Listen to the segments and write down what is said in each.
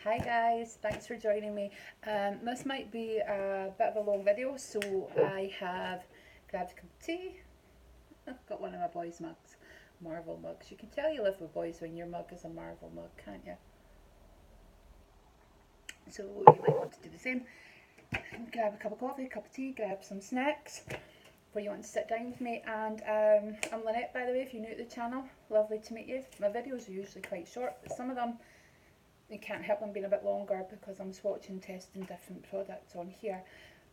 Hi guys, thanks for joining me. This might be a bit of a long video, so I have grabbed a cup of tea. I've got one of my boys' mugs, Marvel mugs. You can tell you live with boys when your mug is a Marvel mug, can't you? So you might want to do the same. Grab a cup of coffee, a cup of tea, grab some snacks where you want to sit down with me. And I'm Lynette, by the way, if you're new to the channel. Lovely to meet you. My videos are usually quite short, but some of them you can't help them being a bit longer because I'm swatching, testing different products on here.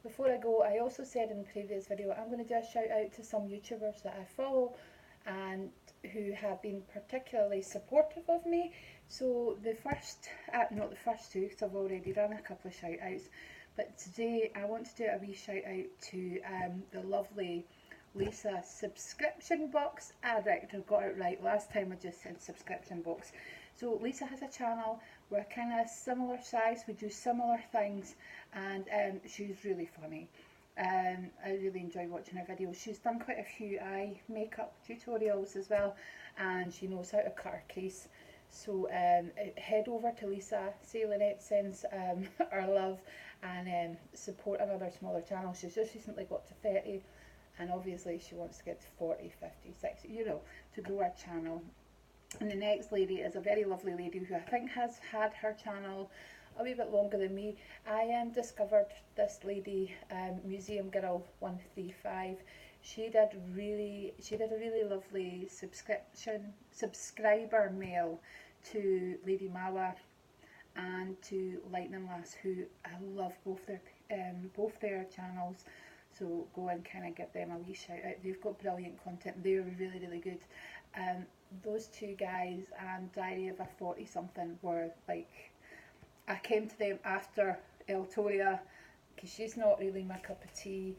Before I go, I also said in the previous video I'm going to do a shout out to some YouTubers that I follow and who have been particularly supportive of me. So the first, not the first two, because I've already done a couple of shout outs, but today I want to do a wee shout out to the lovely Lisa Subscription Box Addict. I got it right last time, I just said subscription box. So Lisa has a channel, we're kind of similar size, we do similar things, and she's really funny. I really enjoy watching her videos. She's done quite a few eye makeup tutorials as well, and she knows how to cut her crease. So head over to Lisa, say Lynette sends our love, and support another smaller channel. She's just recently got to 30, and obviously she wants to get to 40, 50, 60, you know, to grow her channel. And the next lady is a very lovely lady who I think has had her channel a wee bit longer than me. I discovered this lady, Museum Girl 135. She did a really lovely subscriber mail to Lady Mawa and to Lightning Lass, who I love both their channels. So go and kind of give them a wee shout out. They've got brilliant content. They're really, really good. Those two guys and Diary of a 40 something were like, I came to them after Eltoria because she's not really my cup of tea.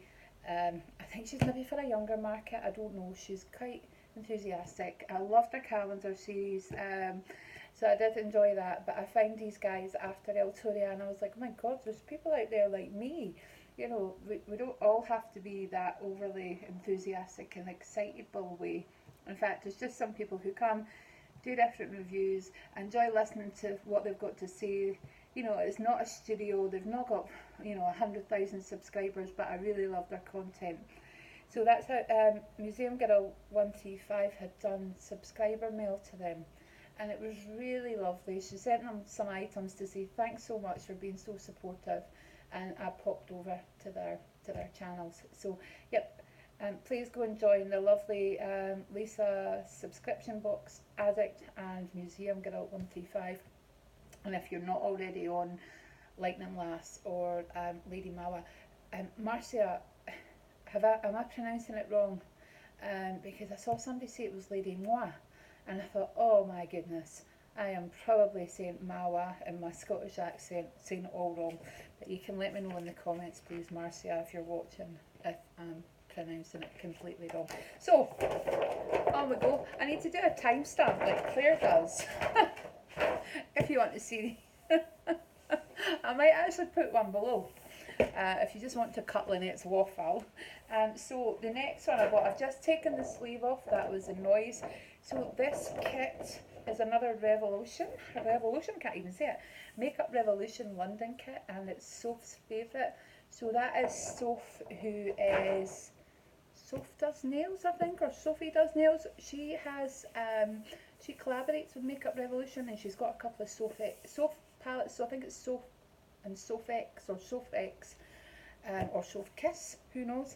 I think she's maybe for a younger market, I don't know. She's quite enthusiastic. I loved her calendar series, so I did enjoy that. But I found these guys after Eltoria and I was like, oh my god, there's people out there like me. You know, we don't all have to be that overly enthusiastic and excitable way. In fact, there's just some people who come, do different reviews, enjoy listening to what they've got to say. You know, it's not a studio, they've not got, 100,000 subscribers, but I really love their content. So that's how Museum Girl 135 had done subscriber mail to them. And it was really lovely. She sent them some items to say thanks so much for being so supportive. And I popped over to their channels. So, yep. Please go and join the lovely Lisa Subscription Box Addict and Museum Girl 135. And if you're not already on Lightning Lass or Lady Mawa, Marcia, am I pronouncing it wrong? Because I saw somebody say it was Lady Moi, and I thought, oh my goodness, I am probably saying Mawa in my Scottish accent, saying it all wrong. But you can let me know in the comments, please, Marcia, if you're watching, if I'm pronouncing it completely wrong. So, on we go. I need to do a timestamp like Claire does. If you want to see, I might actually put one below. If you just want to cut Lynette's waffle. So the next one I bought, I've just taken the sleeve off, that was the noise. So this kit is another Revolution, can't even say it, Makeup Revolution London kit, and it's Soph's favourite. So that is Soph, who is, Soph does nails, I think, or Sophie does nails. She has, she collaborates with Makeup Revolution, and she's got a couple of Soph palettes, so I think it's Soph and Sophx, or Sophx, or Soph Kiss, who knows,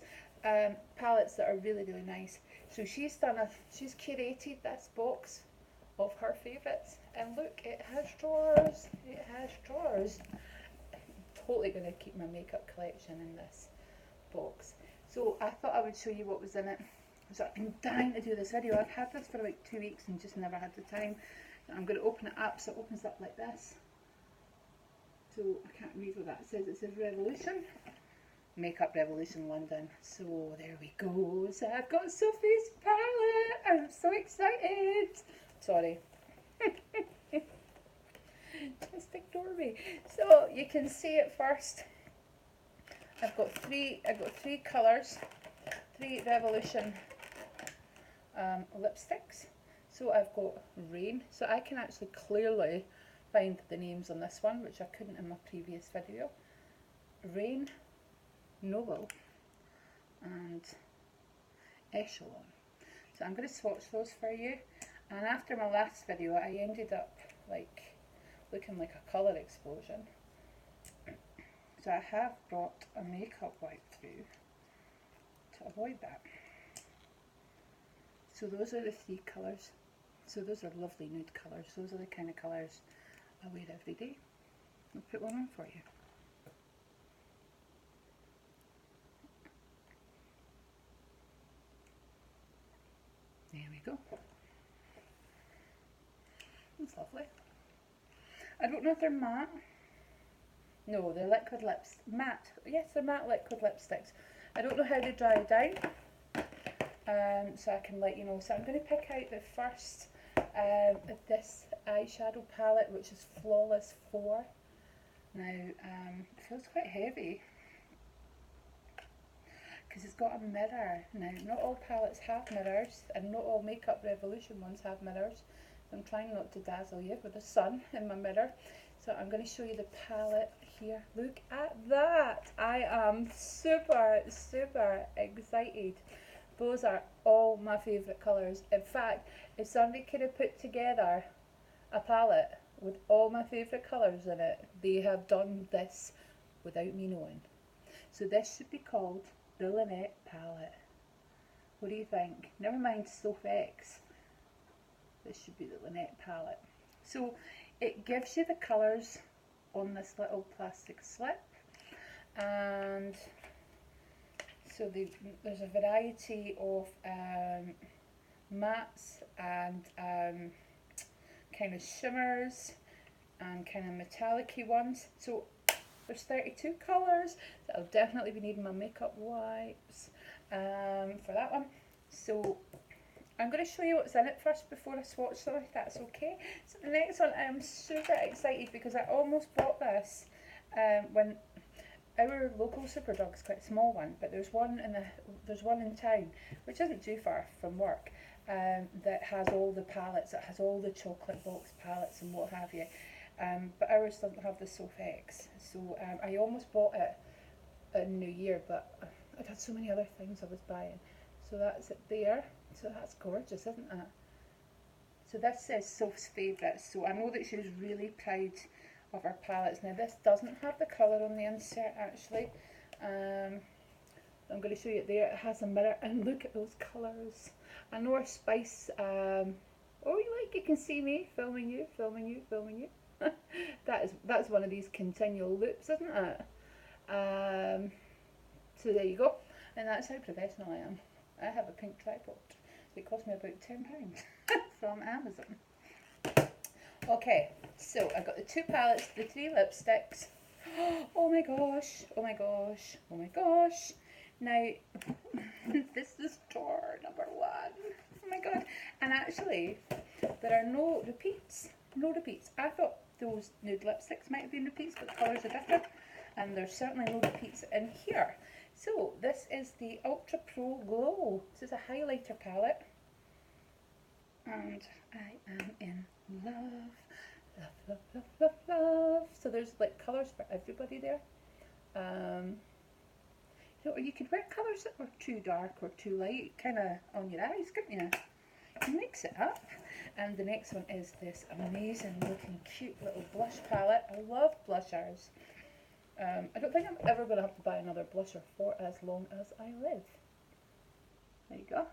palettes that are really, really nice. So she's curated this box of her favourites, and look, it has drawers, Totally going to keep my makeup collection in this box. So I thought I would show you what was in it. So I've been dying to do this video. I've had this for about 2 weeks and just never had the time. I'm going to open it up, so it opens up like this. So I can't read what that says. It says Revolution. Makeup Revolution London. So there we go. So I've got Sophie's palette. I'm so excited. Sorry. Just ignore me. So you can see it first. I've got three colours, 3 Revolution lipsticks. So I've got Rain. So I can actually clearly find the names on this one, which I couldn't in my previous video. Rain, Noble, and Echelon. So I'm going to swatch those for you. And after my last video, I ended up like looking like a colour explosion. So I have brought a makeup wipe through to avoid that. So those are the 3 colours. So those are lovely nude colours. Those are the kind of colours I wear every day. I'll put one on for you. There we go. It's lovely. I don't know if they're matte. No, they're liquid lips. Matte. Yes, they're matte liquid lipsticks. I don't know how they dry down. So I can let you know. So I'm going to pick out the first of this eyeshadow palette, which is Flawless 4. Now, it feels quite heavy because it's got a mirror. Now, not all palettes have mirrors, and not all Makeup Revolution ones have mirrors. So I'm trying not to dazzle you with the sun in my mirror. So I'm going to show you the palette here. Look at that! I am super, super excited. Those are all my favourite colours. In fact, if somebody could have put together a palette with all my favourite colours in it, they have done this without me knowing. So this should be called the Lynette palette. What do you think? Never mind Sophs. This should be the Lynette palette. So it gives you the colours on this little plastic slip, and so there's a variety of mattes and kind of shimmers and kind of metallic-y ones. So there's 32 colours. So I'll definitely be needing my makeup wipes for that one. So I'm going to show you what's in it first before I swatch them, if that's okay. So the next one, I'm super excited because I almost bought this when our local Superdrug is quite a small one, but there's one in town, which isn't too far from work, that has all the palettes. It has all the chocolate box palettes and what have you. But ours doesn't have the Sophs. So I almost bought it in New Year, but I'd had so many other things I was buying. So that's it there. So that's gorgeous, isn't it? So this is Soph's favourites. So I know that she was really proud of her palettes. Now this doesn't have the colour on the insert actually. I'm going to show you it there. It has a mirror, and look at those colours. I know our spice. Oh, you can see me filming you. That's one of these continual loops, isn't it? So there you go, and that's how professional I am. I have a pink tripod. It cost me about £10 from Amazon. Okay, so I've got the 2 palettes, the 3 lipsticks. Oh my gosh, oh my gosh, oh my gosh. Now, this is drawer number 1. Oh my god. And actually, there are no repeats. No repeats. I thought those nude lipsticks might have been repeats, but the colours are different. And there's certainly no repeats in here. So, this is the Ultra Pro Glow. This is a highlighter palette. And I am in love. Love, love, love, love, love. So there's like colours for everybody there. You know, you could wear colours that were too dark or too light, kind of on your eyes, couldn't you? You can mix it up. And the next one is this amazing looking cute little blush palette. I love blushers. I don't think I'm ever going to have to buy another blusher for as long as I live. There you go.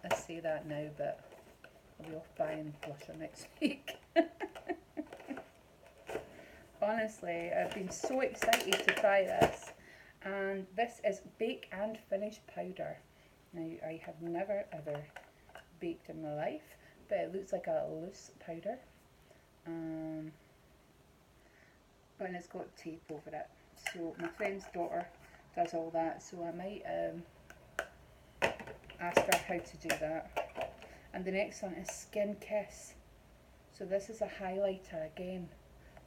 I say that now, but I'll be off buying blusher next week. Honestly, I've been so excited to try this. And this is Bake and Finish Powder. Now, I have never ever baked in my life, but it looks like a loose powder. But it's got tape over it. So my friend's daughter does all that, so I might ask her how to do that. And the next one is Skin Kiss. So this is a highlighter again.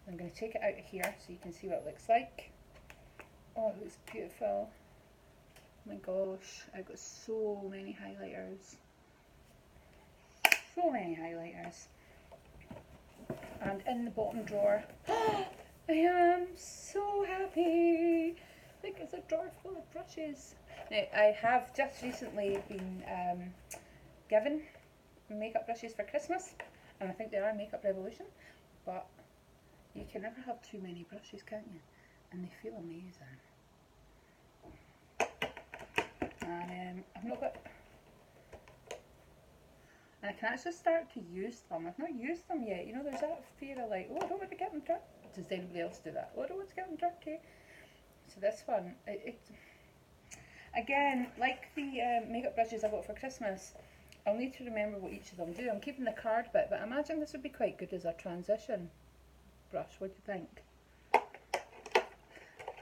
I'm going to take it out of here so you can see what it looks like. Oh, it looks beautiful. Oh my gosh, I've got so many highlighters. so many highlighters. And in the bottom drawer, I am so happy. Look, it's a drawer full of brushes. Now, I have just recently been given makeup brushes for Christmas, and I think they are Makeup Revolution, but you can never have too many brushes, can't you? And they feel amazing. And I've not got, and I can actually start to use them. I've not used them yet. You know, there's that fear of like, oh, I don't want to get them dirty. Does anybody else do that? Oh, I don't want to get them dirty. So this one, again, like the makeup brushes I got for Christmas, I'll need to remember what each of them do. I'm keeping the card bit, but I imagine this would be quite good as a transition brush. What do you think?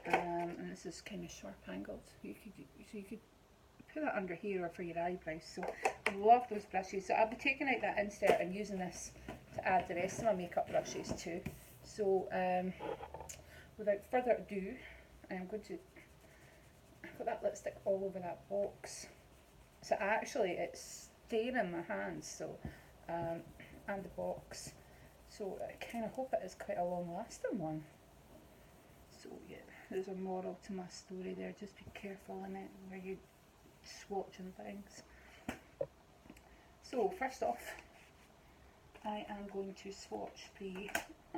And this is kind of sharp angled. You could put that under here or for your eyebrows. So I love those brushes. So I'll be taking out that insert and using this to add the rest of my makeup brushes too. So without further ado, I'm going to, I've got that lipstick all over that box. So actually it's staying in my hands, so and the box. So I kind of hope it is quite a long lasting one. So yeah, there's a moral to my story there. Just be careful in it where you swatching things. So first off, I am going to swatch the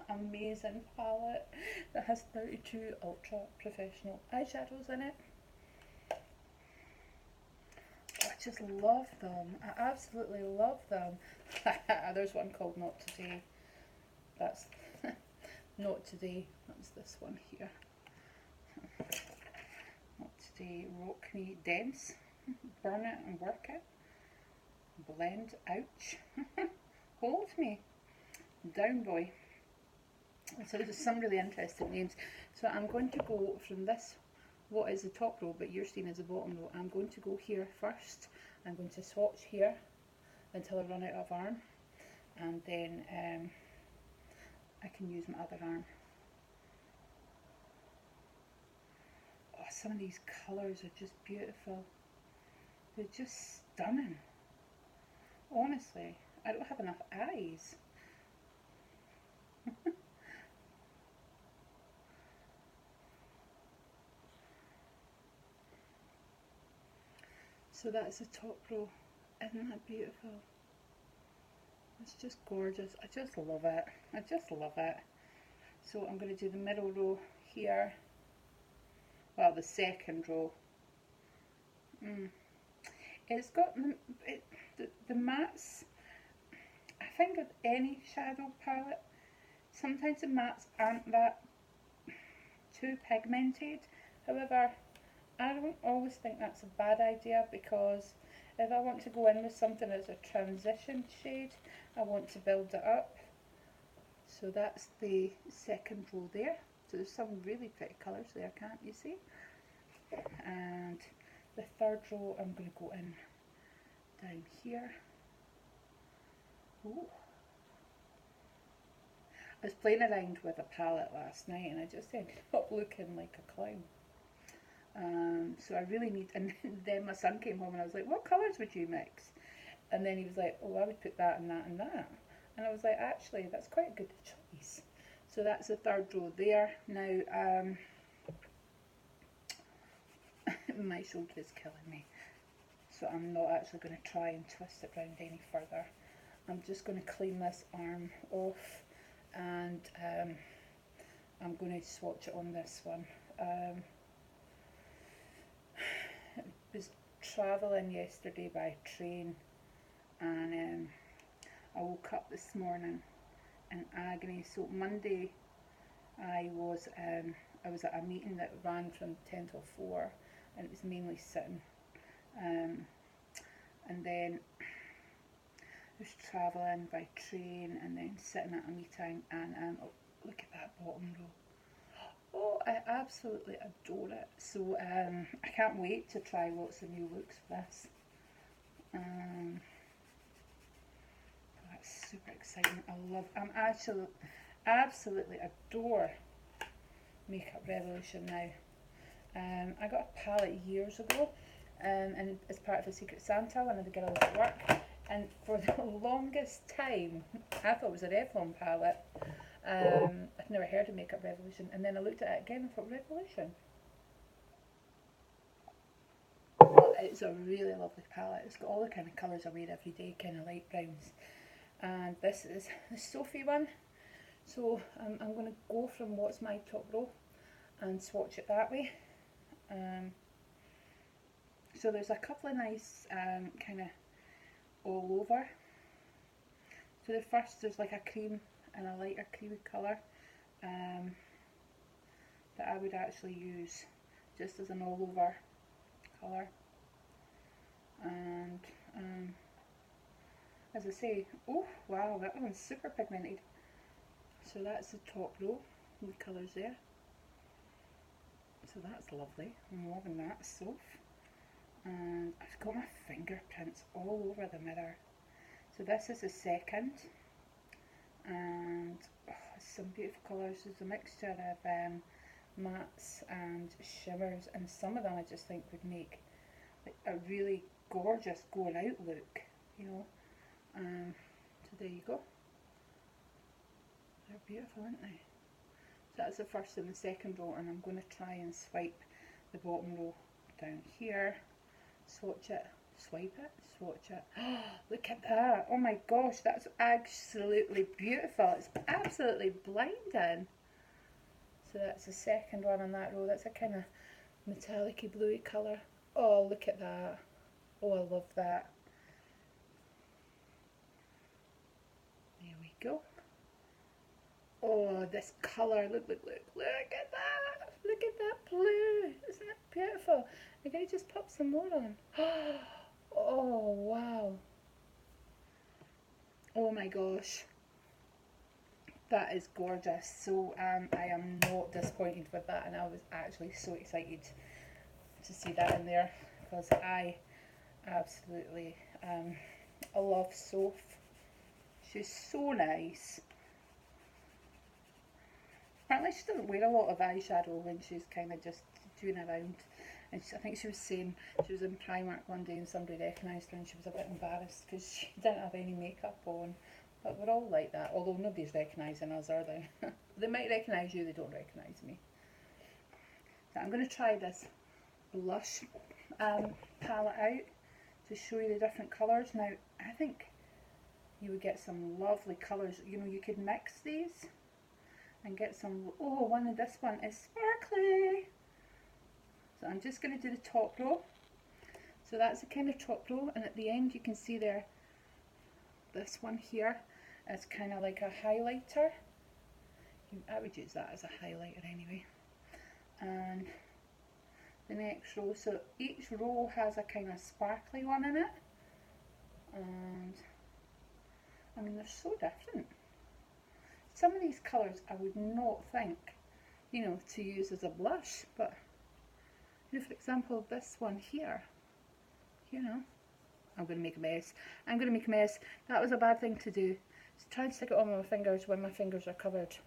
amazing palette that has 32 ultra professional eyeshadows in it. I just love them. I absolutely love them. There's one called Not Today. That's Not Today. That's this one here. Not Today. Rock Me Dense. Burn It and Work It. Blend. Ouch. Hold Me. Down Boy. So there's some really interesting names. So I'm going to go from this, what is the top row, but you're seeing as the bottom row. I'm going to go here first. I'm going to swatch here until I run out of arm, and then I can use my other arm. Oh, some of these colours are just beautiful. They're just stunning. Honestly, I don't have enough eyes. So that's the top row. Isn't that beautiful? It's just gorgeous. I just love it. I just love it. So I'm going to do the middle row here. Well, the second row. It's got the mattes. I think with any shadow palette, sometimes the mattes aren't that too pigmented. However, I don't always think that's a bad idea, because if I want to go in with something as a transition shade, I want to build it up. So that's the second row there. So there's some really pretty colours there, can't you see? And the third row, I'm going to go in down here. Ooh. I was playing around with a palette last night and I just ended up looking like a clown. So I really need, and then my son came home and I was like, what colours would you mix? And then he was like, oh, I would put that and that and that. And I was like, actually, that's quite a good choice. So that's the third row there. Now, my shoulder is killing me. So I'm not actually going to try and twist it round any further. I'm just going to clean this arm off, and I'm going to swatch it on this one. I was travelling yesterday by train, and I woke up this morning in agony. So Monday I was at a meeting that ran from 10 till 4, and it was mainly sitting, and then I was travelling by train and then sitting at a meeting, and oh, look at that bottom row. Oh, I absolutely adore it. So I can't wait to try lots of new looks for this. That's super exciting. I'm actually absolutely adore Makeup Revolution now. I got a palette years ago, and as part of a Secret Santa, one of the girls at work And for the longest time, I thought it was a Revlon palette. I've never heard of Makeup Revolution, and then I looked at it again and thought, Revolution? Well, it's a really lovely palette. It's got all the kind of colours I wear every day, kind of light browns. And this is the Sophie one. So I'm going to go from what's my top row and swatch it that way. So there's a couple of nice kind of all over. So the first, there's like a cream and a lighter creamy colour that I would actually use just as an all over colour. And as I say, oh wow, that one's super pigmented. So that's the top row, the colours there. So that's lovely, I'm loving that, Soph. And I've got my fingerprints all over the mirror. So this is the second, and some beautiful colours. There's a mixture of mattes and shimmers, and some of them I just think would make like a really gorgeous going out look, you know. So there you go. They're beautiful, aren't they? So that's the first and the second row, and I'm going to try and swipe the bottom row down here. Swatch it, swipe it, swatch it. Oh, look at that. Oh my gosh, that's absolutely beautiful. It's absolutely blinding. So that's the second one on that row. That's a kind of metallic-y bluey colour. Oh, look at that. Oh, I love that. There we go. Oh, this colour. Look, look, look. Look at that. Look at that blue. Isn't it beautiful? I'm going to just pop some more on. Oh, wow. Oh my gosh. That is gorgeous. So I am not disappointed with that, and I was actually so excited to see that in there, because I absolutely I love Soph. She's so nice. Apparently she doesn't wear a lot of eyeshadow when she's kind of just doing around. And I think she was saying she was in Primark one day and somebody recognised her and she was a bit embarrassed because she didn't have any makeup on. But we're all like that, although nobody's recognising us, are they? They might recognise you, they don't recognise me. So I'm going to try this blush palette out to show you the different colours. Now, I think you would get some lovely colours. You know, you could mix these and get some. Oh, this one is sparkly. So I'm just going to do the top row. So that's the kind of top row, and at the end you can see there, this one here is kind of like a highlighter. I would use that as a highlighter anyway. And the next row, so each row has a kind of sparkly one in it. And I mean, they're so different. Some of these colours I would not think, you know, to use as a blush, but you know, for example, this one here, you know, I'm going to make a mess. I'm going to make a mess. That was a bad thing to do. Just try and stick it on my fingers when my fingers are covered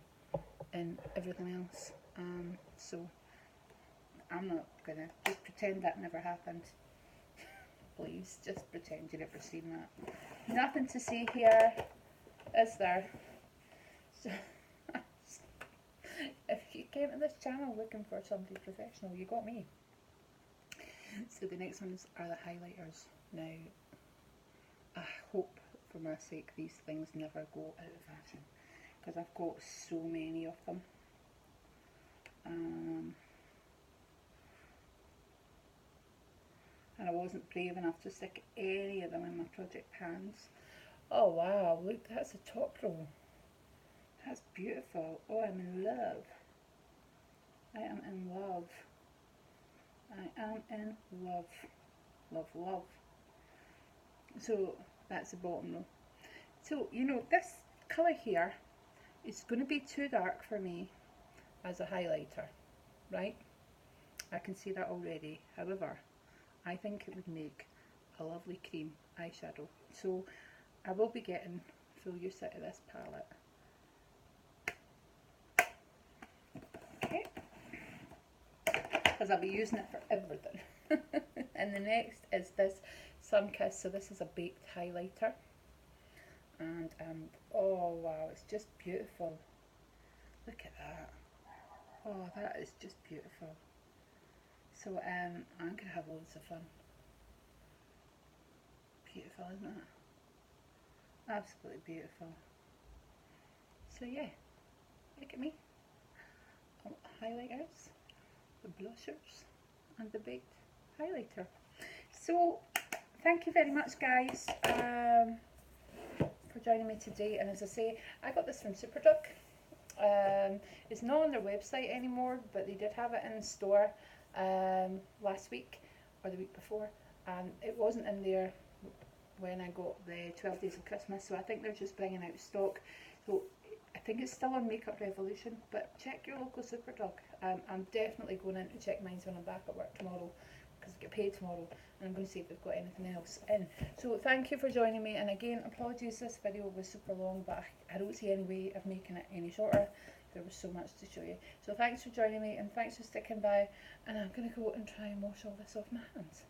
in everything else. So I'm not going to just pretend that never happened. Please, just pretend you never seen that. Nothing to see here, is there? So, if you came to this channel looking for somebody professional, you got me. So the next ones are the highlighters. Now, I hope for my sake these things never go out of fashion, because I've got so many of them. And I wasn't brave enough to stick any of them in my project pans. Oh wow, look, that's the top row. That's beautiful. Oh, I'm in love. I am in love. I am in love. Love, love. So that's the bottom row. So, you know, this colour here is going to be too dark for me as a highlighter, right? I can see that already. However, I think it would make a lovely cream eyeshadow. So I will be getting full use out of this palette. Okay, because I'll be using it for everything. And the next is this Sun Kiss. So this is a baked highlighter. And oh wow, it's just beautiful. Look at that. Oh, that is just beautiful. So I'm going to have loads of fun. Beautiful, isn't it? Absolutely beautiful. So yeah, look at me. Highlighters, the blushers, and the baked highlighter. So thank you very much, guys, for joining me today. And as I say, I got this from Superdrug. It's not on their website anymore, but they did have it in store last week or the week before, and it wasn't in there when I got the 12 Days of Christmas, so I think they're just bringing out stock. So I think it's still on Makeup Revolution, but check your local Superdrug. I'm definitely going in to check mine when I'm back at work tomorrow, because I get paid tomorrow, and I'm going to see if they've got anything else in. So thank you for joining me, and again, apologies, this video was super long, but I don't see any way of making it any shorter. There was so much to show you. So thanks for joining me, and thanks for sticking by, and I'm going to go and try and wash all this off my hands.